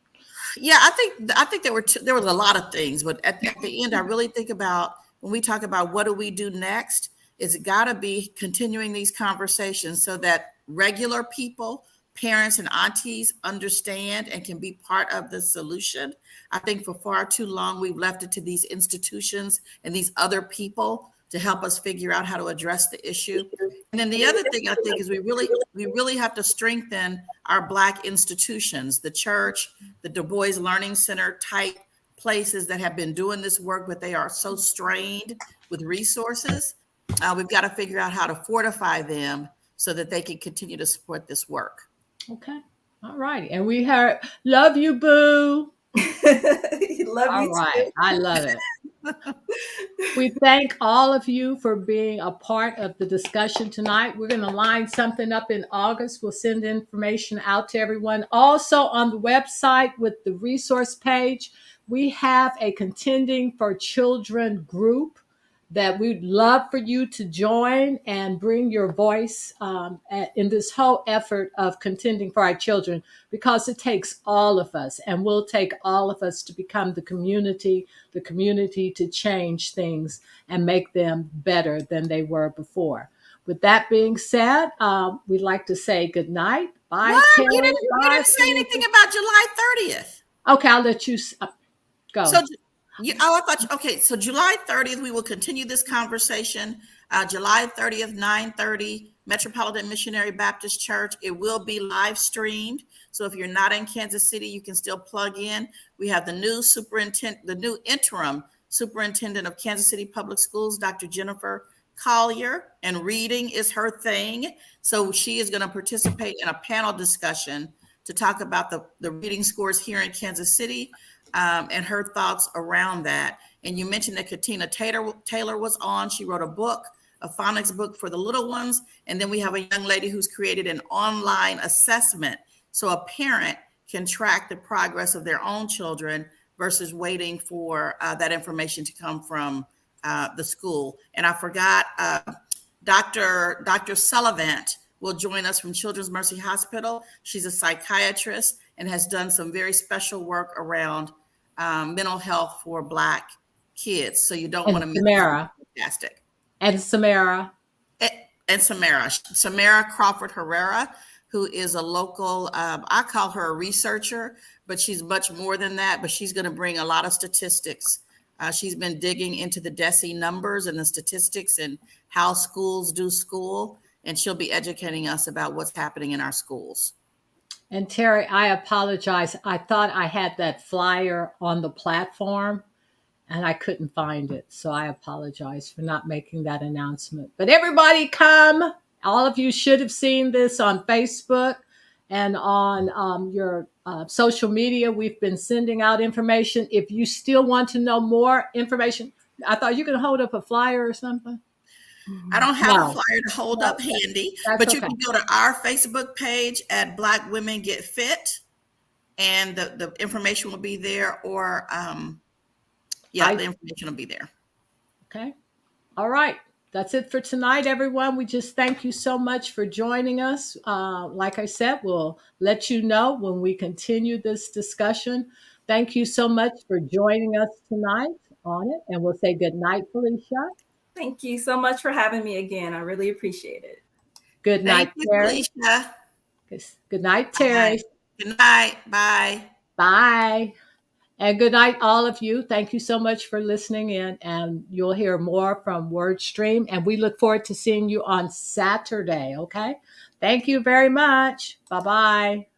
Yeah, I think there was a lot of things, but at the end, I really think about when we talk about what do we do next, it's got to be continuing these conversations so that regular people, parents and aunties understand and can be part of the solution. I think for far too long, we've left it to these institutions and these other people to help us figure out how to address the issue. And then the other thing I think is we really have to strengthen our Black institutions, the church, the Du Bois Learning Center type places that have been doing this work, but they are so strained with resources. We've got to figure out how to fortify them so that they can continue to support this work. Okay. All right. And we heard, love you, boo. Love you right. too. I love it. We thank all of you for being a part of the discussion tonight. We're going to line something up in August. We'll send information out to everyone. Also on the website with the resource page, we have a Contending for Children group that we'd love for you to join and bring your voice in this whole effort of contending for our children, because it takes all of us, and will take all of us to become the community to change things and make them better than they were before. With that being said, we'd like to say good night. Bye. What? You didn't say anything about July 30th. Okay, I'll let you go. So July 30th, we will continue this conversation. July 30th, 9:30, Metropolitan Missionary Baptist Church. It will be live streamed. So if you're not in Kansas City, you can still plug in. We have the new interim superintendent of Kansas City Public Schools, Dr. Jennifer Collier, and reading is her thing. So she is going to participate in a panel discussion to talk about the reading scores here in Kansas City. and her thoughts around that. And you mentioned that Katina Taylor was on. She wrote a book, a phonics book for the little ones. And then we have a young lady who's created an online assessment so a parent can track the progress of their own children versus waiting for that information to come from the school. And I forgot, Dr. Sullivan will join us from Children's Mercy Hospital. She's a psychiatrist and has done some very special work around mental health for Black kids. So you don't want to miss Samara. Fantastic. And Samara. And Samara Crawford Herrera, who is a local, I call her a researcher, but she's much more than that. But she's going to bring a lot of statistics. She's been digging into the DESE numbers and the statistics and how schools do school. And she'll be educating us about what's happening in our schools. And Terri, I apologize. I thought I had that flyer on the platform and I couldn't find it. So I apologize for not making that announcement. But everybody come. All of you should have seen this on Facebook and on your social media. We've been sending out information. If you still want to know more information, I thought you could hold up a flyer or something. I don't have a flyer to hold up handy, but you can go to our Facebook page at Black Women Get Fit, and the information will be there, or the information will be there. Okay. All right. That's it for tonight, everyone. We just thank you so much for joining us. Like I said, we'll let you know when we continue this discussion. Thank you so much for joining us tonight on it, and we'll say good night, Phylicia. Thank you so much for having me again. I really appreciate it. Good night, Terri. Phylicia. Good night, Terri. Bye. Good night. Bye. Bye. And good night, all of you. Thank you so much for listening in. And you'll hear more from WordStream. And we look forward to seeing you on Saturday. Okay. Thank you very much. Bye-bye.